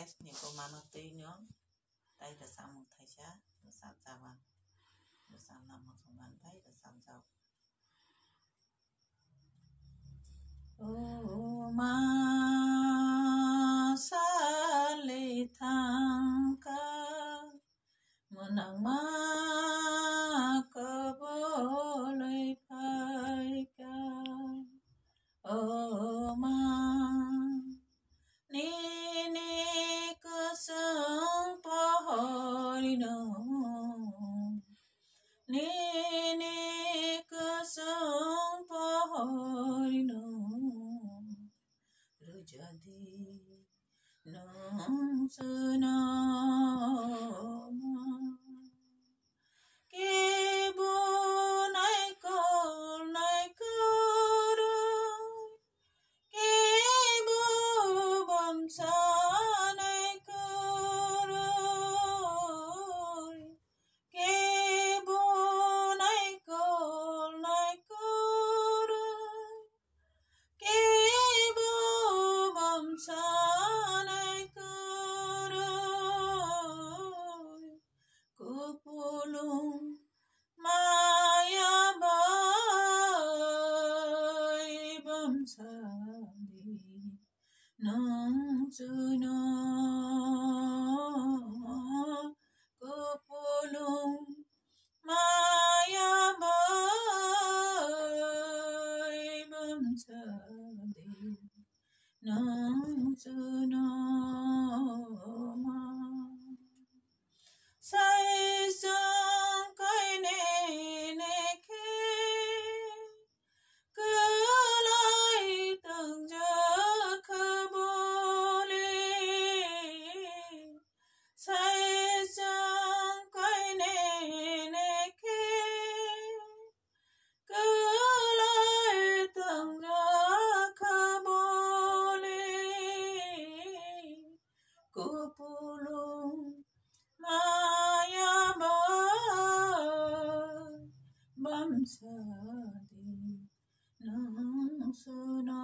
podcast ni ko mano ti nyo tay da sam thai cha da sam jawan da sam nam mo man tay da sam jaw o ma sa le thang ka menang ma ka bo le phai ka o ma ni ni cứ sống po hồi no ni ni cứ sống po hồi no rồi jadi nong suno kibu nai kuru kibu bangsa nai kuru kibu nai kuru kibu bangsa nai kuru kupulung maya bai bangsa nong suno kupulung maya bai bangsa nong suno sai sang kai ne ne ke cứ lại từng giờ khờ bole sai sang kai ne ne ke cứ lại từng giờ khờ bole kupulung maya bai bangsa di nong suno